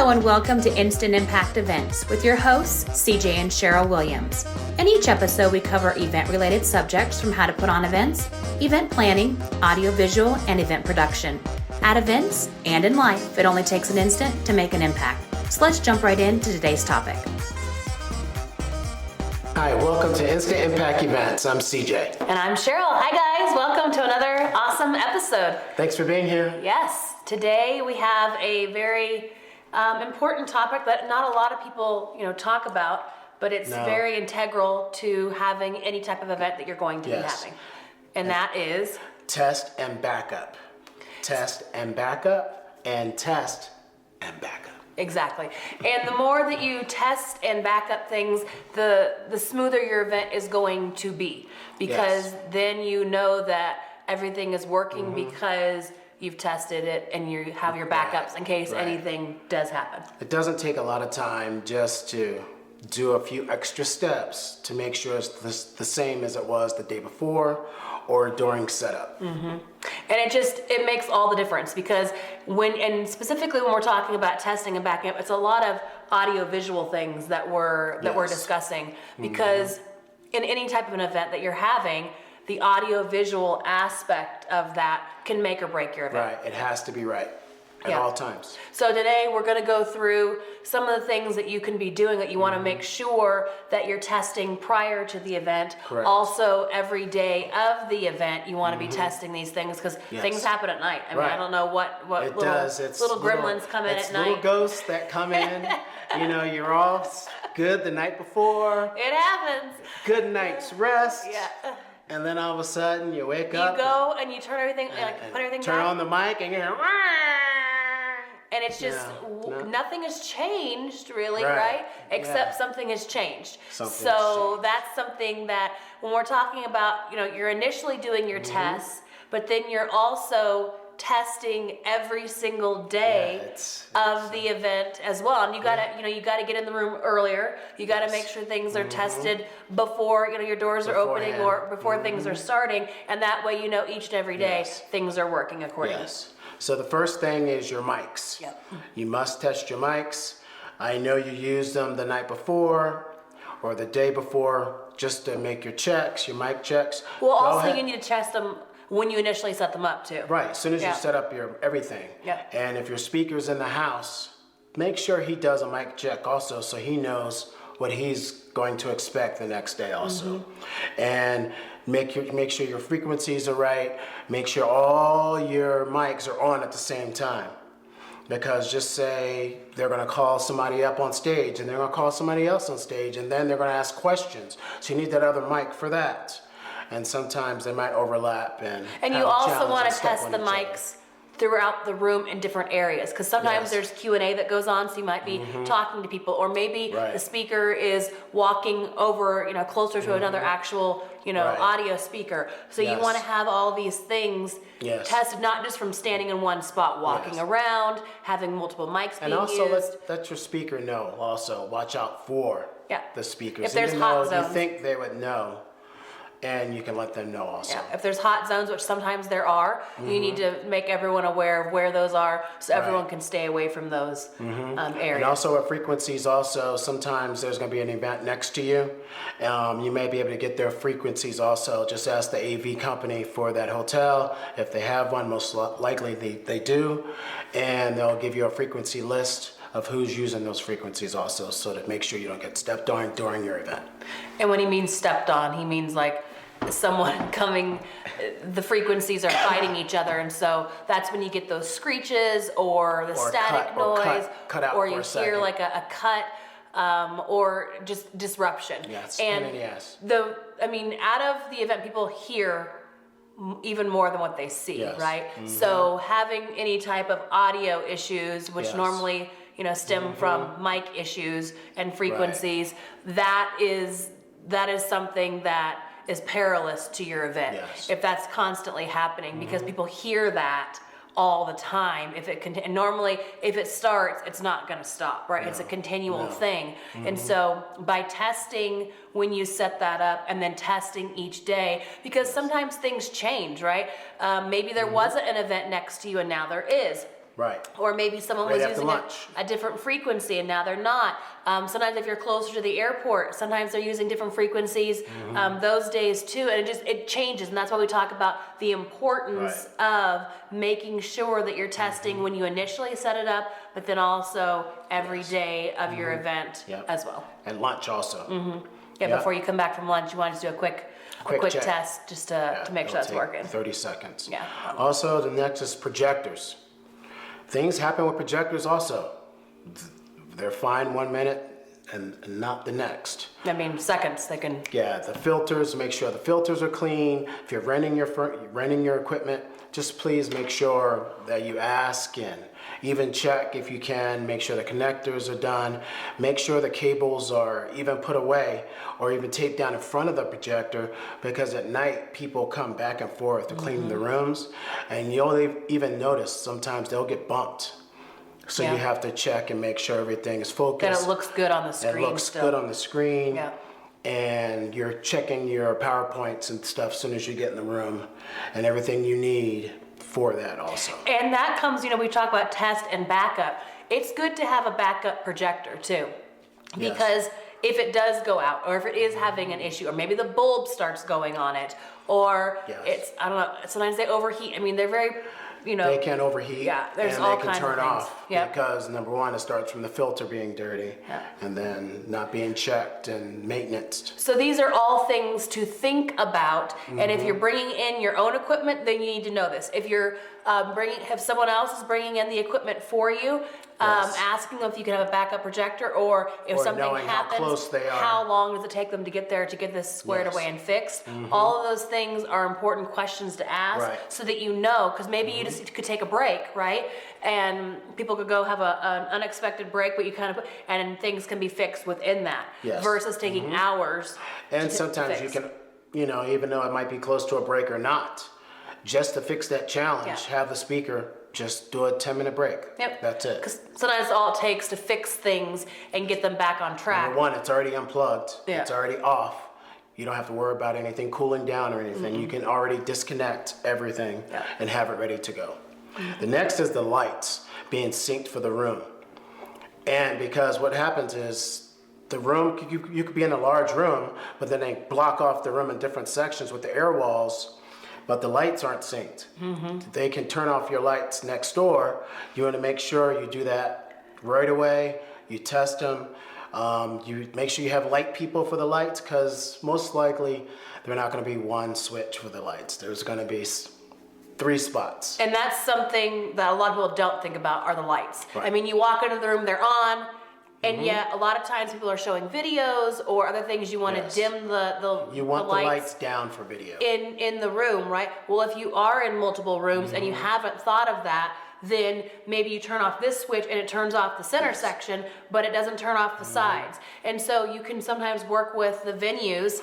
Hello and welcome to Instant Impact Events with your hosts, CJ and Cheryl Williams. In each episode, we cover event-related subjects from how to put on events, event planning, audiovisual, and event production. At events and in life, it only takes an instant to make an impact. So let's jump right into today's topic. Hi, welcome to Instant Impact Events. I'm CJ. And I'm Cheryl. Hi guys, welcome to another awesome episode. Thanks for being here. Yes, today we have a very important topic that not a lot of people, talk about, but it's very integral to having any type of event that you're going to be having. And that is test and backup. Test and backup and test and backup. Exactly. And the more that you test and back up things, the smoother your event is going to be, because then you know that everything is working because you've tested it and you have your backups in case anything does happen. It doesn't take a lot of time just to do a few extra steps to make sure it's the same as it was the day before or during setup. And it makes all the difference, because specifically when we're talking about testing and backing up, it's a lot of audio visual things that we're discussing, because in any type of an event that you're having, the audio visual aspect of that can make or break your event. Right, it has to be right at all times. So today we're going to go through some of the things that you can be doing that you want to make sure that you're testing prior to the event. Correct. Also, every day of the event, you want to be testing these things, because things happen at night. I mean, I don't know what it does. It's little gremlins come in at night. Little ghosts that come in. You're all good the night before. It happens. Good night's rest. Yeah. And then all of a sudden you wake up. You go and you turn everything, put everything turn back. on the mic and you're and it's just nothing has changed really, right? Except something has changed. That's something that when we're talking about, you're initially doing your tests, but then you're also testing every single day of the event as well. And you gotta get in the room earlier. You gotta make sure things are tested before your doors are opening or before things are starting, and that way each and every day things are working accordingly. Yes. So the first thing is your mics. Yep. You must test your mics. I know you used them the night before or the day before just to make your checks, your mic checks. Well, also you need to test them when you initially set them up too. Right, as soon as you set up your everything. Yep. And if your speaker's in the house, make sure he does a mic check also, so he knows what he's going to expect the next day also. And make sure your frequencies are right. Make sure all your mics are on at the same time. Because just say they're going to call somebody up on stage, and they're going to call somebody else on stage, and then they're going to ask questions. So you need that other mic for that. And sometimes they might overlap and you also want to test the mics throughout the room in different areas, because sometimes there's Q&A that goes on, so you might be talking to people, or maybe the speaker is walking over closer to another actual audio speaker, so you want to have all these things tested, not just from standing in one spot, walking around, having multiple mics being used. And also let your speaker know also, watch out for the speakers. If there's hot zones, you think they would know, and you can let them know also. Yeah. If there's hot zones, which sometimes there are, you need to make everyone aware of where those are, so everyone can stay away from those areas. And also at frequencies also, sometimes there's going to be an event next to you. You may be able to get their frequencies also. Just ask the AV company for that hotel. If they have one, most likely they do. And they'll give you a frequency list of who's using those frequencies also, so to make sure you don't get stepped on during your event. And when he means stepped on, he means like someone coming, the frequencies are fighting each other, and so that's when you get those screeches or the static noise, or you hear like a cut, or just disruption. Yes, and yes. Out of the event, people hear even more than what they see, right? So having any type of audio issues, which normally stem from mic issues and frequencies, that is something that is perilous to your event if that's constantly happening, because people hear that all the time. And normally if it starts, it's not going to stop, right? It's a continual thing. And so by testing when you set that up, and then testing each day, because sometimes things change, right? Maybe there wasn't an event next to you and now there is. Right. Or maybe someone Right was after using lunch. a different frequency and now they're not. Sometimes if you're closer to the airport, sometimes they're using different frequencies those days too. And it changes. And that's why we talk about the importance of making sure that you're testing when you initially set it up, but then also every day of your event as well. And lunch also. Before you come back from lunch, you want to just do a quick check. test just to make sure that's working. 30 seconds. Yeah. Also, the next is projectors. Things happen with projectors also. They're fine 1 minute and not the next. I mean, seconds they can. Yeah, the filters, make sure the filters are clean. If you're renting your equipment, just please make sure that you ask and even check if you can, make sure the connectors are done, make sure the cables are even put away or even taped down in front of the projector, because at night people come back and forth to clean the rooms, and you'll even notice sometimes they'll get bumped. So you have to check and make sure everything is focused. That it looks good on the screen. It looks good on the screen. Yeah. And you're checking your PowerPoints and stuff as soon as you get in the room, and everything you need for that also. And that comes, we talk about test and backup. It's good to have a backup projector too, because if it does go out, or if it is having an issue, or maybe the bulb starts going on it, or it's, I don't know, sometimes they overheat. I mean, they're very, They can overheat. Yeah, there's and all they can kinds of turn things. off Because number one, it starts from the filter being dirty and then not being checked and maintenanced. So these are all things to think about. And if you're bringing in your own equipment, then you need to know this. If you're if someone else is bringing in the equipment for you, asking them if you can have a backup projector, or if something happens, how close they are. How long does it take them to get there to get this squared away and fixed? All of those things are important questions to ask, so that you know, because maybe you just could take a break, right? And people could go have an unexpected break, but you and things can be fixed within that, versus taking hours. And sometimes you can, even though it might be close to a break or not, just to fix that challenge, have the speaker just do a 10-minute break. Yep. That's it. Because sometimes all it takes to fix things and get them back on track. Number one, it's already unplugged. Yeah. It's already off. You don't have to worry about anything cooling down or anything. You can already disconnect everything and have it ready to go. The next is the lights being synced for the room. And because what happens is the room, you could be in a large room, but then they block off the room in different sections with the air walls, but the lights aren't synced. They can turn off your lights next door. You want to make sure you do that right away. You test them. You make sure you have light people for the lights, because most likely they're not going to be one switch for the lights. There's going to be 3 spots. And that's something that a lot of people don't think about, are the lights. Right. I mean, you walk into the room, they're on, and yet a lot of times people are showing videos or other things. You want to dim You want the lights down for video. in the room, right? Well, if you are in multiple rooms and you haven't thought of that, then maybe you turn off this switch and it turns off the center section, but it doesn't turn off the sides. And so you can sometimes work with the venues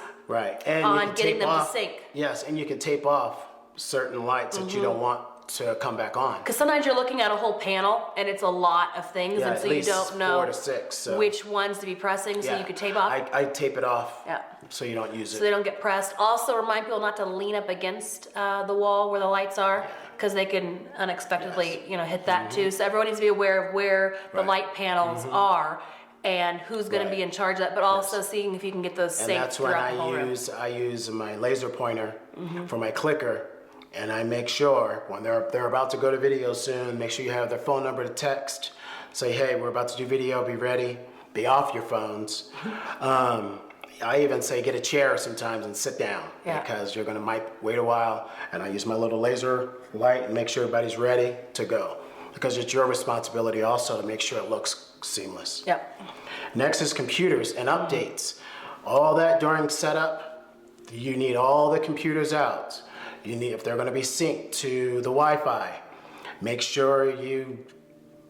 And on you can getting tape them off, to sync. Yes, and you can tape off certain lights that you don't want to come back on. Because sometimes you're looking at a whole panel and it's a lot of things, and so you don't know 4 to 6, which ones to be pressing, so you could tape off. I tape it off Yeah. so you don't use So it. they don't get pressed. Also remind people not to lean up against the wall where the lights are, because they can unexpectedly hit that too. So everyone needs to be aware of where the light panels are and who's going to be in charge of that, but also seeing if you can get those synced And that's when throughout the whole room. I use my laser pointer for my clicker, and I make sure when they're about to go to video soon, make sure you have their phone number to text. Say, hey, we're about to do video, be ready, be off your phones. I even say get a chair sometimes and sit down, because you're might wait a while, and I use my little laser light and make sure everybody's ready to go, because it's your responsibility also to make sure it looks seamless. Yep. Next is computers and updates. All that during setup, you need all the computers out. You need, if they're going to be synced to the Wi-Fi, make sure you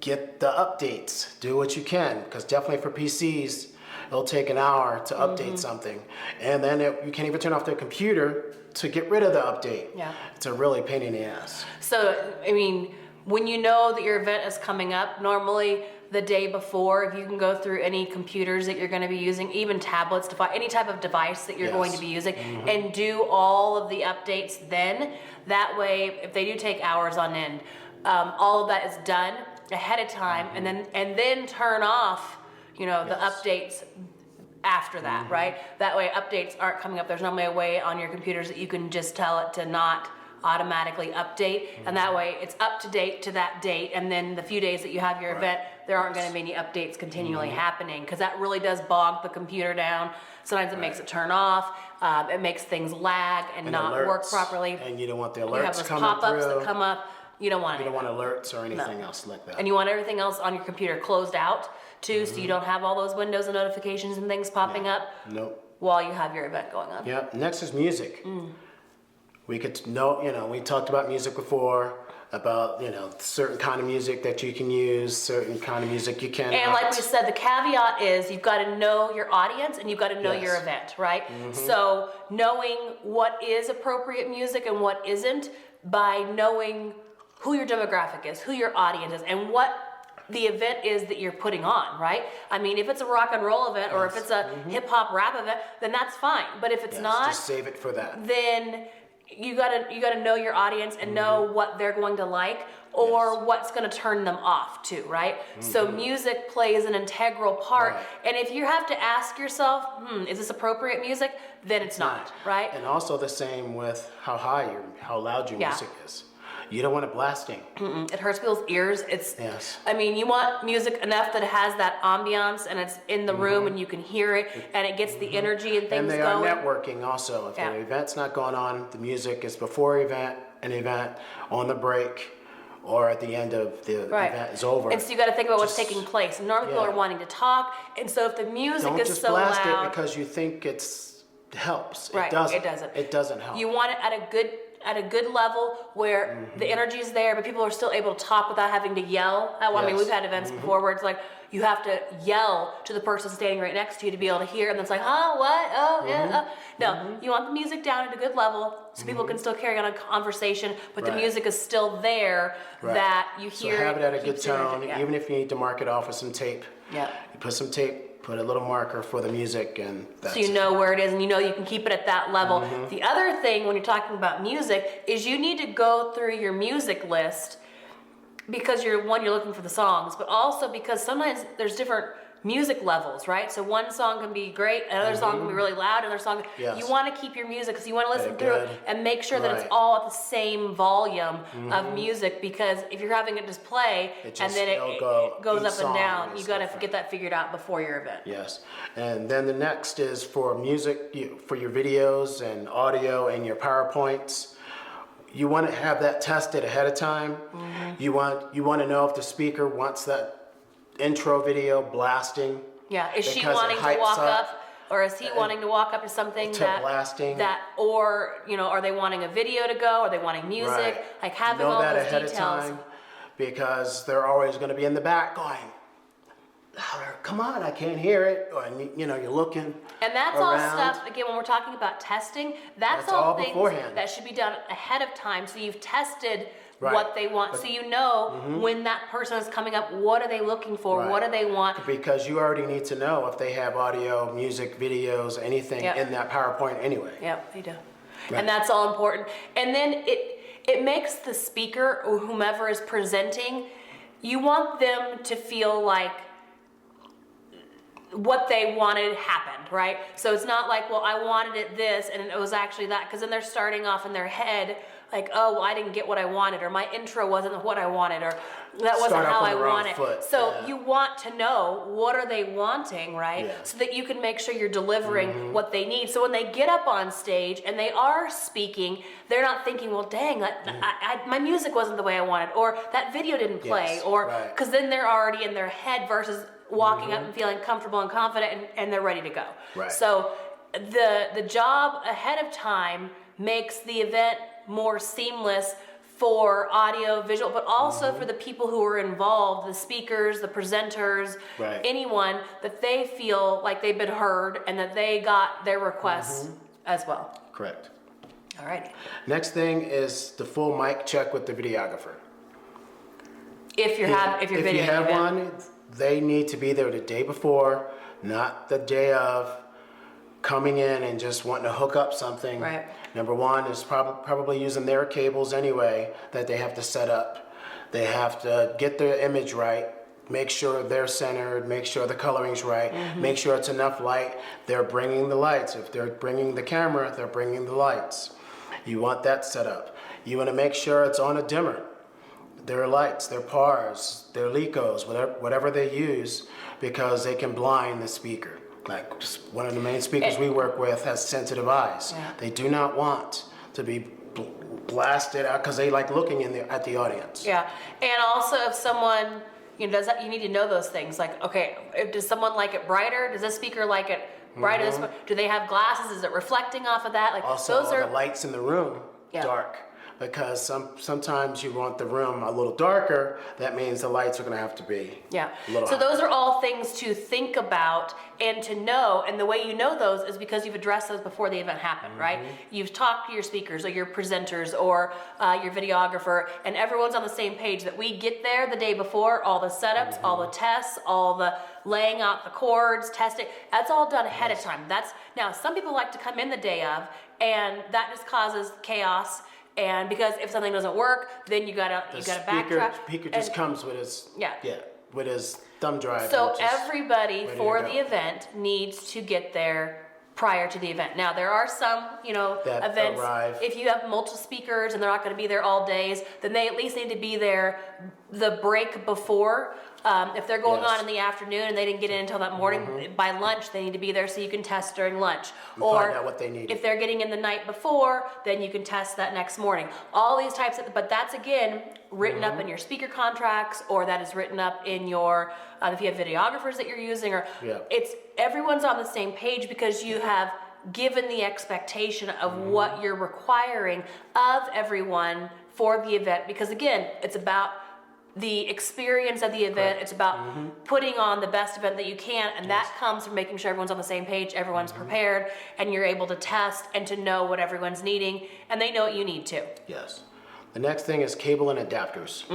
get the updates. Do what you can, because definitely for PCs, it'll take an hour to update something. And then you can't even turn off the computer to get rid of the update. Yeah. It's a really pain in the ass. So, I mean, when you know that your event is coming up, normally the day before, if you can go through any computers that you're going to be using, even tablets, any type of device that you're going to be using, and do all of the updates then. That way, if they do take hours on end, all of that is done ahead of time, and then turn off, the updates after that, right? That way updates aren't coming up. There's normally a way on your computers that you can just tell it to not automatically update, and that way it's up to date to that date, and then the few days that you have your event, there aren't going to be any updates continually happening, because that really does bog the computer down. Sometimes it makes it turn off, it makes things lag and not alerts, work properly. And you don't want the You have alerts those coming pop-ups through. that come up. You don't want You don't want alerts or anything else like that. And you want everything else on your computer closed out too, so you don't have all those windows and notifications and things popping up while you have your event going on. Yep. Next is music. We could know, we talked about music before, about, certain kind of music that you can use, certain kind of music you cannot. And like we said, the caveat is you've got to know your audience and you've got to know your event, right? So knowing what is appropriate music and what isn't, by knowing who your demographic is, who your audience is, and what the event is that you're putting on, right? I mean, if it's a rock and roll event or if it's a hip hop rap event, then that's fine. But if it's not, just save it for that. Then you gotta know your audience and know what they're going to like or what's going to turn them off too, right? So music plays an integral part, and if you have to ask yourself, is this appropriate music? Then it's not, right? And also the same with how loud your music is. You don't want it blasting. It hurts people's ears. I mean, you want music enough that it has that ambiance and it's in the room and you can hear it and it gets the energy and things going. And they are networking also. If the event's not going on, the music is before an event, on the break, or at the end of the event is over. And so you got to think about what's taking place. Normally people are wanting to talk, and so if the music is so loud, don't just blast it because you think it helps. Right, it doesn't. It doesn't help. You want it at a good level where the energy is there, but people are still able to talk without having to yell. I mean, we've had events before where it's like you have to yell to the person standing right next to you to be able to hear, and it's like, huh, what? Oh, yeah. No, you want the music down at a good level so people can still carry on a conversation, but the music is still there that you hear. So have it at a good tone, even if you need to mark it off with some tape. Yeah. You put some tape, put a little marker for the music, and that's so you know where it is, and you know you can keep it at that level. The other thing when you're talking about music is you need to go through your music list, because you're looking for the songs, but also because sometimes there's different music levels, right? So one song can be great, another song can be really loud, another song. You want to keep your music because you want to listen through it and make sure that it's all at the same volume of music, because if you're having it just play and then it goes up and down, you got to get that figured out before your event. Yes. And then the next is for music, for your videos and audio and your PowerPoints. You want to have that tested ahead of time. You want to know if the speaker wants that intro video blasting. Yeah, is she wanting to walk up, or is he wanting to walk up to something blasting? Or are they wanting a video to go? Are they wanting music? Like having all those ahead details. of time, because they're always going to be in the back going, come on, I can't hear it. Or, you're looking. And that's around. all stuff, again, when we're talking about testing, that's all things beforehand. that should be done ahead of time. So you've tested what they want. So you know when that person is coming up, what are they looking for? What do they want? Because you already need to know if they have audio, music, videos, anything in that PowerPoint anyway. Yep, they do. Right. And that's all important. And then it makes the speaker or whomever is presenting, you want them to feel like what they wanted happened, right? So it's not like, well, I wanted it this and it was actually that, because then they're starting off in their head like, oh, well, I didn't get what I wanted, or my intro wasn't what I wanted, or that wasn't how I wanted. So you want to know what are they wanting, right? So that you can make sure you're delivering what they need. So when they get up on stage and they are speaking, they're not thinking, well, dang, my music wasn't the way I wanted, or that video didn't play, or because then they're already in their head versus walking up and feeling comfortable and confident and they're ready to go. So the job ahead of time makes the event more seamless for audio, visual, but also for the people who are involved, the speakers, the presenters, anyone, that they feel like they've been heard and that they got their requests as well. Correct. All right. Next thing is the full mic check with the videographer. If you have one, they need to be there the day before, not the day of, coming in and just wanting to hook up something. Number one is probably using their cables anyway that they have to set up. They have to get their image right, make sure they're centered, make sure the coloring's right, make sure it's enough light. They're bringing the lights. If they're bringing the camera, they're bringing the lights. You want that set up. You want to make sure it's on a dimmer. Their lights, their PARs, their LECOs, whatever they use, because they can blind the speaker. Like one of the main speakers we work with has sensitive eyes. Yeah. They do not want to be blasted out because they like looking at the audience. Yeah, and also if someone, you know, you need to know those things. Like, okay, does someone like it brighter? Does this speaker like it brighter? Do they have glasses? Is it reflecting off of that? Like, also, those are the lights in the room dark. Because sometimes you want the room a little darker. That means the lights are going to have to be a little so higher. Those are all things to think about and to know. And the way you know those is because you've addressed those before the event happened, right? You've talked to your speakers or your presenters or your videographer, and everyone's on the same page that we get there the day before. All the setups, all the tests, all the laying out the cords, testing. That's all done ahead of time. Now some people like to come in the day of, and that just causes chaos. And because if something doesn't work, then you gotta backtrack. Speaker just comes with his with his thumb drive. So everybody for the event needs to get there prior to the event. Now there are some, that events. Arrive. If you have multiple speakers and they're not going to be there all days, then they at least need to be there the break before. If they're going on in the afternoon and they didn't get in until that morning, by lunch they need to be there so you can test during lunch. Or find out what they need. If they're getting in the night before, then you can test that next morning. All these types of, but that's again written up in your speaker contracts, or that is written up in your, if you have videographers that you're using, or it's everyone's on the same page because you have given the expectation of what you're requiring of everyone for the event. Because again, it's about the experience of the event. It's about putting on the best event that you can, and that comes from making sure everyone's on the same page, everyone's prepared, and you're able to test and to know what everyone's needing, and they know what you need too. Yes. The next thing is cable and adapters.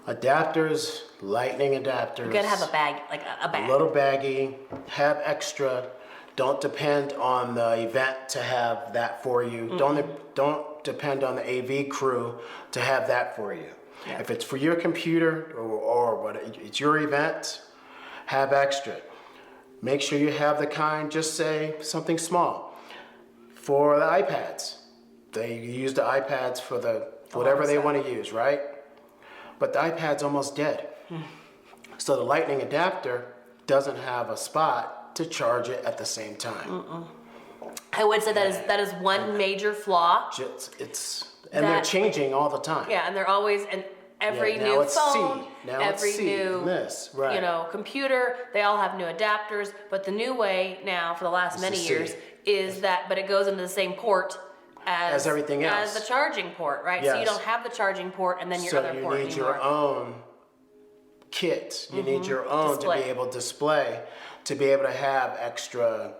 Adapters, lightning adapters. You gotta have a bag, like a bag. A little baggy, have extra. Don't depend on the event to have that for you. Don't depend on the AV crew to have that for you. Yeah. If it's for your computer or what, it's your event, have extra. Make sure you have the kind, just say something small. For the iPads, they use the iPads for whatever they want to use, right? But the iPad's almost dead. So the lightning adapter doesn't have a spot to charge it at the same time. I would say that is one major flaw. They're changing all the time. Yeah, and they're always, and every new phone, every new computer, they all have new adapters. But the new way now for the last many years is that, but it goes into the same port as everything else, as the charging port, right? Yes. So you don't have the charging port and then your other port anymore. So you need your own kit. You need your own to be able to display, to be able to have extra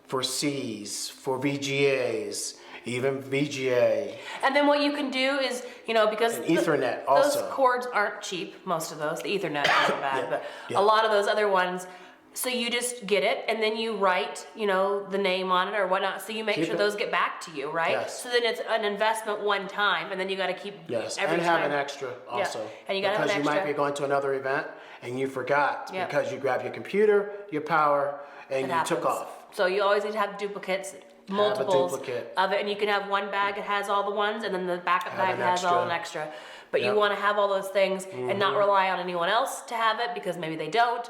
for Cs, for VGAs, even VGA. And then what you can do is, because Ethernet also. Those cords aren't cheap, most of those. The Ethernet isn't bad, but a lot of those other ones. So you just get it, and then you write, the name on it or whatnot. So you make sure those get back to you, right? Yes. So then it's an investment one time, and then you got to keep every time. Have an extra also. Yeah. And you got to have an extra. Because you might be going to another event and you forgot because you grabbed your computer, your power, and you took off. So you always need to have duplicates. Multiples of it, and you can have one bag that has all the ones, and then the backup bag that has all an extra. But you want to have all those things and not rely on anyone else to have it because maybe they don't.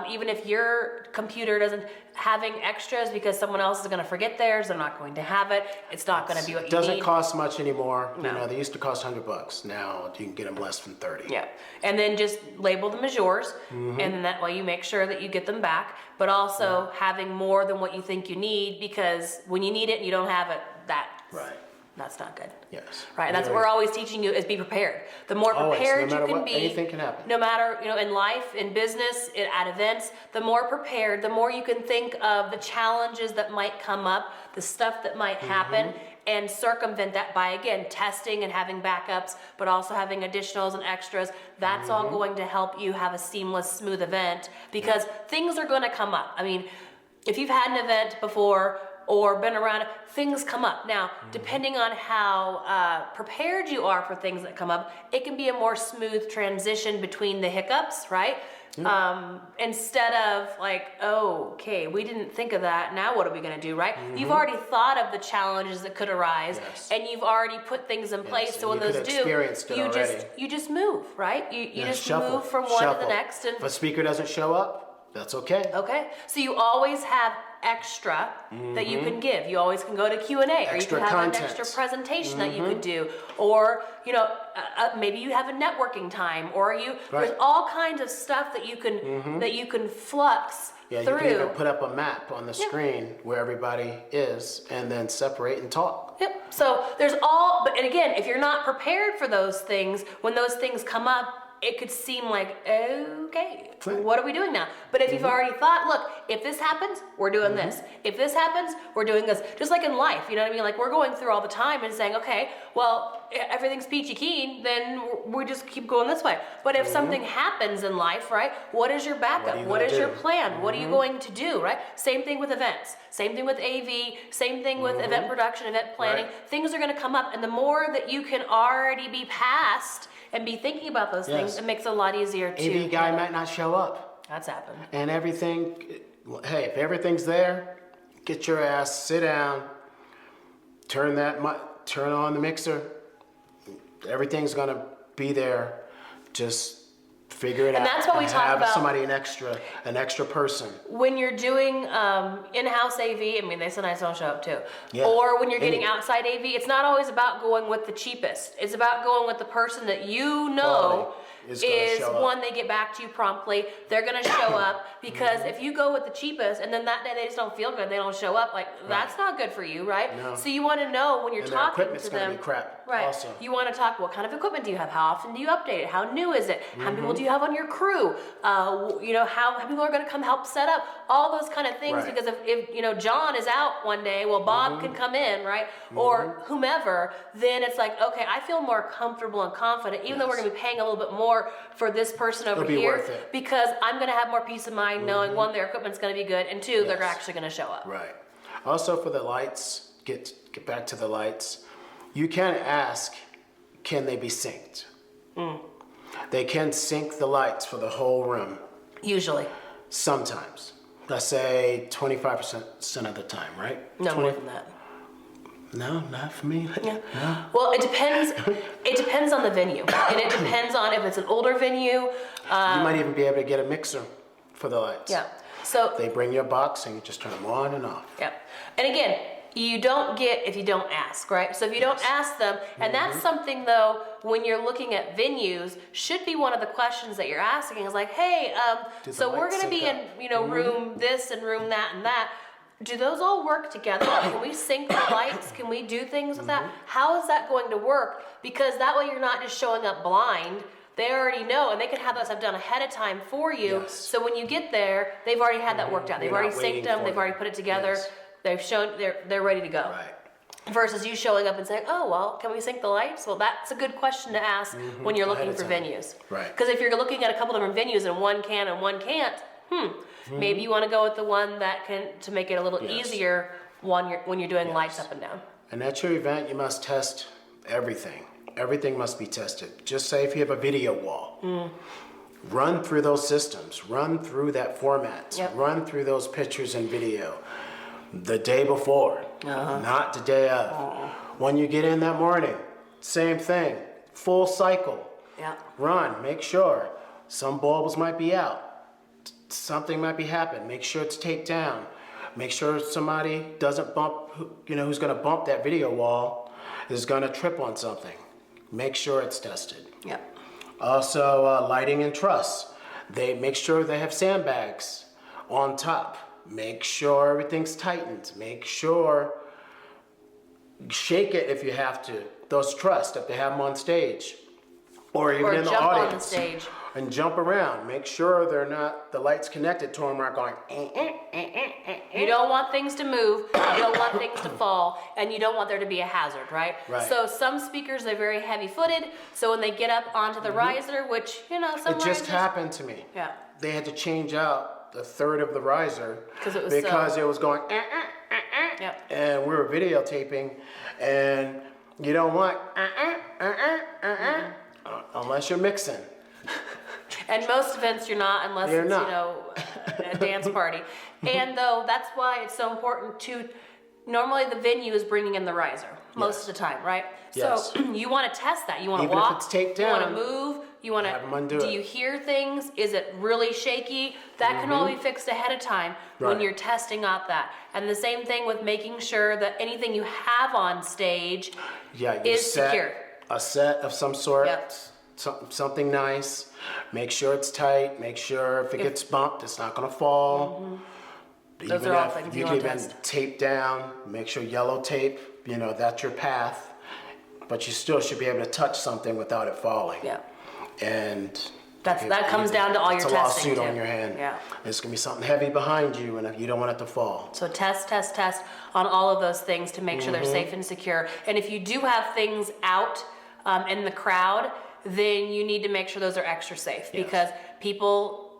Even if your computer doesn't having extras because someone else is going to forget theirs, they're not going to have it. It's not going to be what you need. It doesn't cost much anymore. No. They used to cost $100. Now you can get them less than $30. Yeah, and then just label them as yours, and then that way you make sure that you get them back. But also having more than what you think you need, because when you need it and you don't have it, that's not good. Yes. Right, and that's what we're always teaching you is be prepared. The more prepared you can be, anything can happen. No matter, in life, in business, at events, the more prepared, the more you can think of the challenges that might come up, the stuff that might happen, and circumvent that by, again, testing and having backups, but also having additionals and extras. That's all going to help you have a seamless, smooth event, because things are going to come up. I mean, if you've had an event before, or been around, things come up. Now, depending on how prepared you are for things that come up, it can be a more smooth transition between the hiccups, right? Instead of like, oh, okay, we didn't think of that. Now what are we going to do, right? You've already thought of the challenges that could arise, and you've already put things in place. So when those do, you just move, right? You just shuffle, move from one to the next. And if a speaker doesn't show up, that's okay. Okay, so you always have extra that you can give. You always can go to Q&A, or you can have an extra presentation that you could do, or maybe you have a networking time, or there's all kinds of stuff that you can flux through. You can even put up a map on the screen where everybody is, and then separate and talk. Yep. So there's and again, if you're not prepared for those things, when those things come up, it could seem like, okay, what are we doing now? But if you've already thought, look, if this happens, we're doing this. If this happens, we're doing this. Just like in life, you know what I mean? Like we're going through all the time and saying, okay, well, everything's peachy keen, then we just keep going this way. But if something happens in life, right, what is your backup? What is your plan? What are you going to do, right? Same thing with events. Same thing with AV. Same thing with event production, event planning. Things are going to come up. And the more that you can already be past and be thinking about those things, it makes it a lot easier to... AV guy might not show up. That's happened. And everything, hey, if everything's there, get your ass, sit down, turn on the mixer. Everything's gonna be there. Just figure it out. And that's what we talk about. Have somebody, an extra person. When you're doing in-house AV, I mean, they sometimes don't show up too. Yeah. Or when you're getting outside AV, it's not always about going with the cheapest. It's about going with the person that you know is one, they get back to you promptly. They're going to show up, because if you go with the cheapest and then that day they just don't feel good, they don't show up, like that's not good for you, right? No. So you want to know when you're talking to them. Gonna be crap right. Also. You want to talk, what kind of equipment do you have? How often do you update it? How new is it? How many people do you have on your crew? How many people are going to come help set up? All those kind of things, because if John is out one day, well, Bob can come in, right? Or whomever, then it's like, okay, I feel more comfortable and confident, even though we're going to be paying a little bit more for this person over here, because I'm going to have more peace of mind knowing, one, their equipment's going to be good, and two, they're actually going to show up. Right. Also for the lights, get back to the lights. You can ask, can they be synced? They can sync the lights for the whole room. Usually. Sometimes. Let's say 25% of the time, right? No, more than that. No, not for me. Yeah. No. Well, it depends. It depends on the venue, and it depends on if it's an older venue. You might even be able to get a mixer for the lights. Yeah. So they bring you a box and you just turn them on and off. Yeah. And again, you don't get if you don't ask, right? So if you don't ask them, and that's something though, when you're looking at venues, should be one of the questions that you're asking is like, hey, so we're going to be in, room this and room that and that. Do those all work together? Can we sync the lights? Can we do things with that? How is that going to work? Because that way you're not just showing up blind. They already know, and they can have that stuff done ahead of time for you. Yes. So when you get there, they've already had that worked out. They've already synced them. They've already put it together. Yes. They've shown they're ready to go. Right. Versus you showing up and saying, oh, well, can we sync the lights? Well, that's a good question to ask when you're looking for venues. Right. Because if you're looking at a couple different venues and one can and one can't, maybe you want to go with the one that can, to make it a little easier when you're doing lights up and down. And at your event, you must test everything. Everything must be tested. Just say if you have a video wall, run through those systems, run through that format, run through those pictures and video the day before, not the day of. When you get in that morning, same thing, full cycle. Run, make sure. Some bulbs might be out. Something might be happening. Make sure it's taped down. Make sure somebody doesn't bump, who's going to bump that video wall is going to trip on something. Make sure it's tested. Also, lighting and truss. They make sure they have sandbags on top. Make sure everything's tightened. Make sure, shake it if you have to. Those truss, if they have them on stage. Or even in the audience. Or jump on the stage. And jump around. Make sure they're not, the lights connected to them aren't going. You don't want things to move. You don't want things to fall. And you don't want there to be a hazard, right? So some speakers are very heavy-footed. So when they get up onto the riser, which, some It just happened to me. They had to change out a third of the riser because it was going. Yep. And we were videotaping, and you don't want unless you're mixing. And most events you're not, unless You're it's, not. you know, a dance party. And though that's why it's so important to, normally the venue is bringing in the riser most of the time, right? Yes. So you want to test that. You want to Even if walk, it's taped you want to down, move, you want have 'em undo to, do it. you hear things? Is it really shaky? That can all be fixed ahead of time when Right. you're testing out that. And the same thing with making sure that anything you have on stage You is set secure. a set of some sort, Yep. something nice. Make sure it's tight. Make sure if it gets bumped, it's not going to fall. Those are all things you you can wanna even test. tape down. Make sure yellow tape. You know that's your path, but you still should be able to touch something without it falling. Yeah. And That comes down to all your it's a testing, lawsuit too. on your hand. Yeah. It's gonna be something heavy behind you, and you don't want it to fall. So test on all of those things to make sure they're safe and secure. And if you do have things out in the crowd, then you need to make sure those are extra safe because people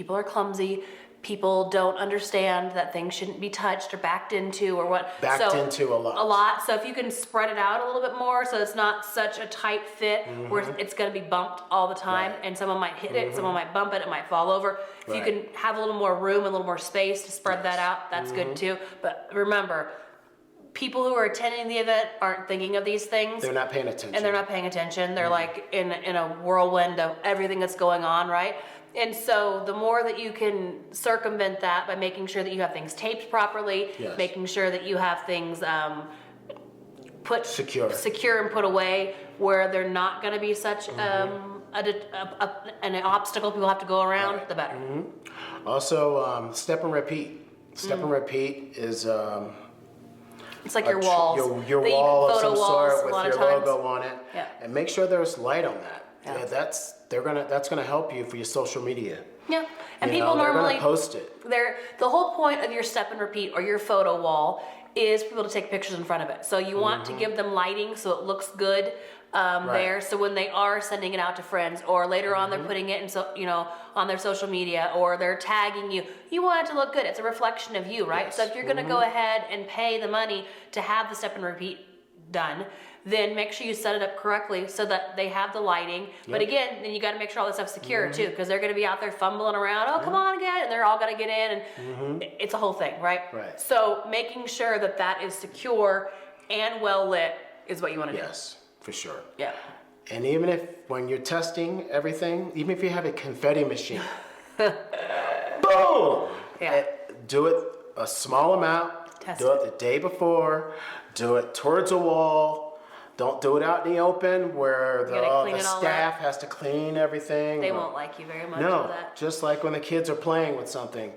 are clumsy. People don't understand that things shouldn't be touched or backed into or what. Backed into a lot. A lot. So if you can spread it out a little bit more so it's not such a tight fit where it's going to be bumped all the time Right. and someone might hit it, someone might bump it, it might fall over. If you Right. can have a little more room, a little more space to spread that out, that's good too. But remember, people who are attending the event aren't thinking of these things. They're not paying attention. And they're not paying attention. They're like in a whirlwind of everything that's going on, right? And so the more that you can circumvent that by making sure that you have things taped properly, Yes. making sure that you have things put Secure. and put away where they're not going to be such an obstacle people have to go around, Right. the better. Also, step and repeat. Step and repeat is It's like your walls. Your the wall of photo some walls, sort a with lot your of times. logo on it, Yeah. and make sure there's light on that. Yeah. That's gonna help you for your social media. Yeah, and You people know, they're normally gonna post it. The whole point of your step and repeat or your photo wall is for people to take pictures in front of it. So you want to give them lighting so it looks good there. So when they are sending it out to friends or later on they're putting it in on their social media or they're tagging you, you want it to look good. It's a reflection of you, right? Yes. So if you're going to go ahead and pay the money to have the step and repeat done, then make sure you set it up correctly so that they have the lighting. But again, then you got to make sure all this stuff's secure too, because they're going to be out there fumbling around. Oh, come on again, and they're all going to get in, and it's a whole thing, right? Right. So making sure that that is secure and well lit is what you want to do. Yes, for sure. Yeah. And even if when you're testing everything, even if you have a confetti machine, boom! Yeah. Do it a small amount. Test do it. it the day before. Do it towards a wall. Don't do it out in the open where gotta the clean it all staff has to clean everything. They won't like you very much No, for that. just like when the kids are playing with something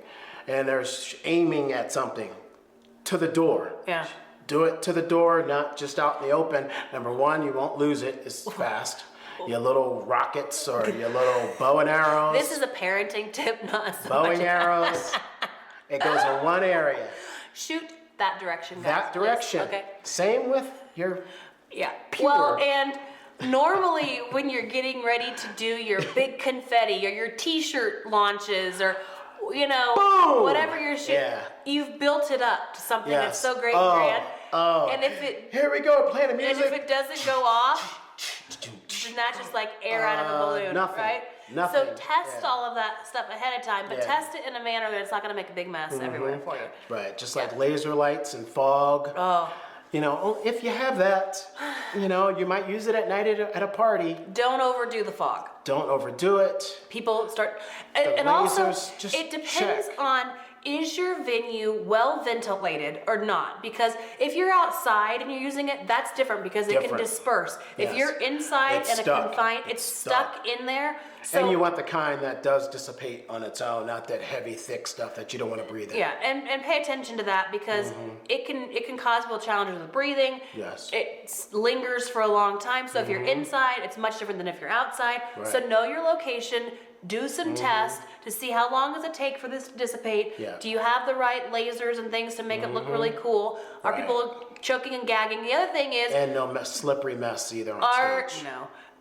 and they're aiming at something to the door. Yeah. Do it to the door, not just out in the open. Number one, you won't lose it as fast. Your little rockets or your little bow and arrows. This is a parenting tip, not so bow much. and arrows. It goes in one area. Shoot that direction, guys. That direction. Okay. Same with your Yeah. Pure. Well, and normally when you're getting ready to do your big confetti or your T-shirt launches or Boom! whatever you're shooting, Yeah. you've built it up to something that's so great Oh, and grand. oh. And if it Here we go, playing the and music. if it doesn't go off, then that's just like air out of a balloon, nothing. right? Nothing. So test Yeah. all of that stuff ahead of time, but Yeah. test it in a manner that it's not going to make a big mess everywhere for you. Right, just like laser lights and fog. Oh. If you have that, you might use it at night at a party. Don't overdo the fog. Don't overdo it. People start, and also lasers, just it depends check. on, is your venue well ventilated or not? Because if you're outside and you're using it, that's different because it can Different. disperse. If Yes. you're inside It's and stuck. confined, it's stuck in there. So And you want the kind that does dissipate on its own, not that heavy, thick stuff that you don't want to breathe in. yeah, and pay attention to that because it can cause real challenges with breathing. Yes. It lingers for a long time. So if you're inside, it's much different than if you're outside. Right. So know your location. Do some tests to see how long does it take for this to dissipate. Yeah. Do you have the right lasers and things to make it look really cool? Are Right. people choking and gagging? The other thing is, And no slippery mess either on stage.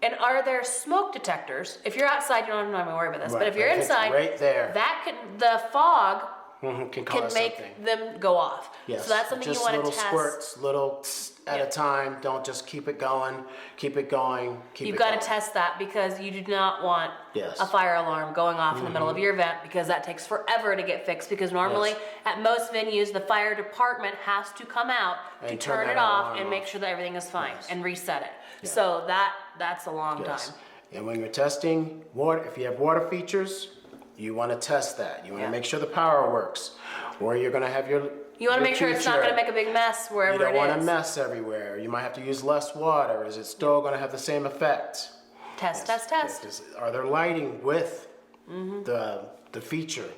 and are there smoke detectors? If you're outside, you don't have to worry about this. But Right, if you're but if it's inside, right there. the fog can make something. them go off. Yes. So that's something just you want to little test. Squirts, little at a time. Don't just keep it going. Keep it going. You've got to test that because you do not want a fire alarm going off in the middle of your event, because that takes forever to get fixed, because normally at most venues the fire department has to come out to turn it off and make sure that everything is fine and reset it. So that's a long time. And when you're testing water, if you have water features, you want to test that. You want to make sure the power works, or you're going to have your. You want to make sure it's not going to make a big mess wherever it is. You don't want a mess everywhere. You might have to use less water. Is it still going to have the same effect? Test. Are there lighting with the feature?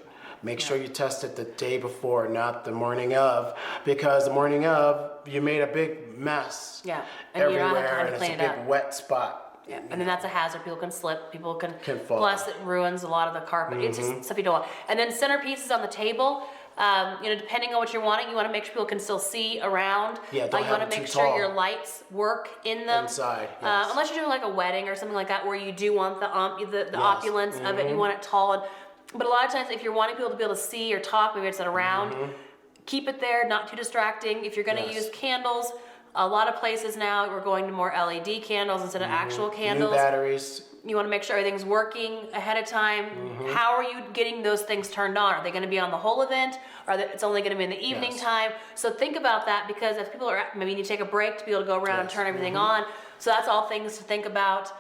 Make sure you test it the day before, not the morning of, because the morning of you made a big mess. And everywhere, you don't have time to clean and it's a it big up. wet spot. And then that's a hazard. People can slip. People can fall. Plus, it ruins a lot of the carpet. It's just stuff you don't want. And then centerpieces on the table. Depending on what you're wanting, you want to make sure people can still see around. Yeah, you want to make sure your lights work in them. Inside, unless you're doing like a wedding or something like that, where you do want the opulence of it. You want it tall. But a lot of times, if you're wanting people to be able to see or talk, maybe it's at around. Keep it there, not too distracting. If you're going to use candles. A lot of places now we're going to more LED candles instead of actual candles. New batteries. You want to make sure everything's working ahead of time. How are you getting those things turned on? Are they going to be on the whole event? Or it's only going to be in the evening time? So think about that, because if people are, maybe you need to take a break to be able to go around and turn everything on. So that's all things to think about.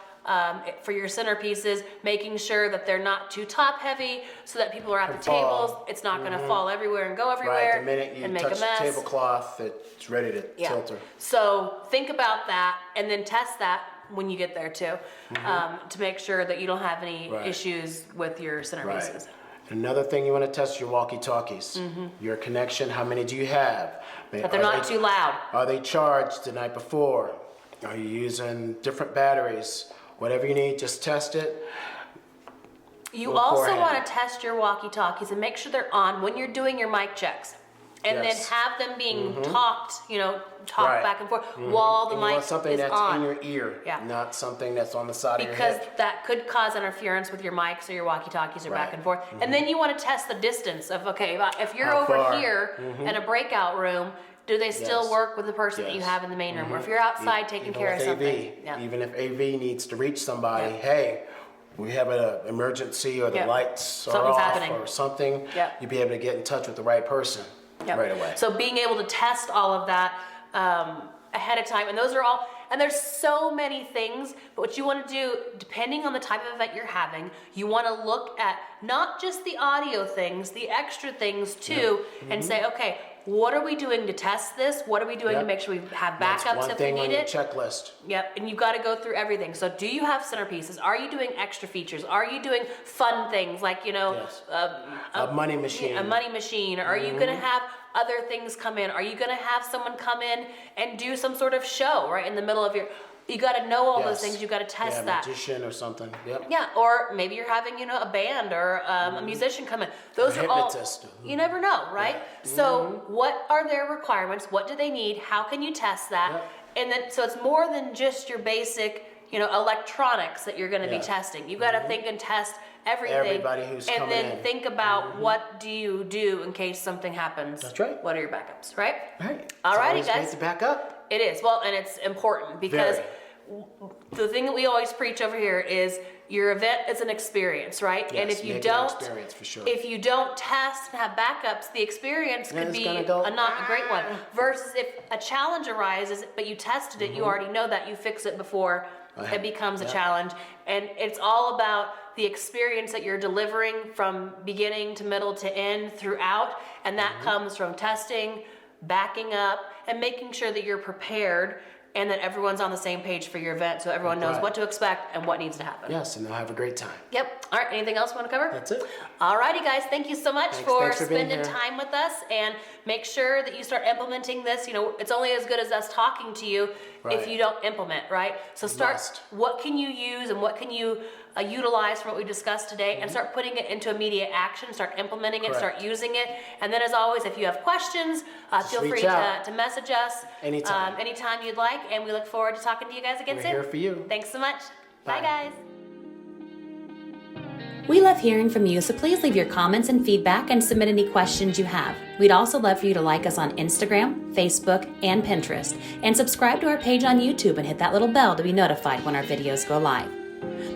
For your centerpieces, making sure that they're not too top heavy, so that people are at the tables. It's not going to fall everywhere and go everywhere. Right, the minute you touch the tablecloth, it's ready to tilter. So think about that, and then test that when you get there too, to make sure that you don't have any issues with your centerpieces. Another thing you want to test your walkie-talkies. Your connection. How many do you have? But they're not too loud. Are they charged the night before? Are you using different batteries? Whatever you need, just test it. You also want to test your walkie-talkies and make sure they're on when you're doing your mic checks. And then have them being talked back and forth while the mic is on. Something that's in your ear, not something that's on the side of your head. Because that could cause interference with your mics, or your walkie-talkies are back and forth. And then you want to test the distance of, okay, if you're over here in a breakout room, do they still work with the person that you have in the main room? Or if you're outside taking care of something. Even if AV needs to reach somebody, hey, we have an emergency, or the lights are off or something, you'd be able to get in touch with the right person right away. So being able to test all of that ahead of time, and those are all, and there's so many things, but what you want to do, depending on the type of event you're having, you want to look at not just the audio things, the extra things too, and say, okay, what are we doing to test this? What are we doing to make sure we have backups if we need it? That's one thing on your checklist. And you've got to go through everything. So do you have centerpieces? Are you doing extra features? Are you doing fun things like, a money machine? A money machine. Are you going to have other things come in? Are you going to have someone come in and do some sort of show right in the middle of your... You got to know all those things. You got to test that. Magician or something. Or maybe you're having a band or a musician come in. Those are all. You never know, right? So what are their requirements? What do they need? How can you test that? And then so it's more than just your basic electronics that you're going to be testing. You got to think and test everything. Everybody who's coming in. And then think about what do you do in case something happens. That's right. What are your backups, right? Right. Alrighty, guys. It's to back up. It is. Well, and it's important because the thing that we always preach over here is your event is an experience, right? Yes, and if you if you don't test and have backups, the experience could be not a great one. Versus if a challenge arises, but you tested it, you already know that, you fix it before it becomes a challenge. And it's all about the experience that you're delivering from beginning to middle to end throughout. And that comes from testing, backing up, and making sure that you're prepared and that everyone's on the same page for your event, so everyone knows what to expect and what needs to happen. Yes, and they'll have a great time. Yep. All right, anything else you want to cover? That's it. All righty, guys. Thank you so much for spending time with us, and make sure that you start implementing this. It's only as good as us talking to you if you don't implement, right? So start, what can you use and what can you utilize from what we discussed today, and start putting it into immediate action, start implementing it, start using it. And then as always, if you have questions, feel free to message us anytime you'd like, and we look forward to talking to you guys again soon. We're here for you. Thanks so much. Bye guys. We love hearing from you, so please leave your comments and feedback and submit any questions you have. We'd also love for you to like us on Instagram, Facebook, and Pinterest, and subscribe to our page on YouTube and hit that little bell to be notified when our videos go live.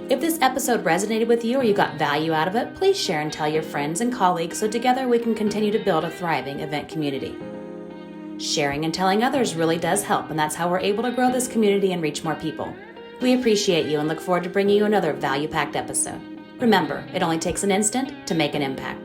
If this episode resonated with you or you got value out of it, please share and tell your friends and colleagues so together we can continue to build a thriving event community. Sharing and telling others really does help, and that's how we're able to grow this community and reach more people. We appreciate you and look forward to bringing you another value-packed episode. Remember, it only takes an instant to make an impact.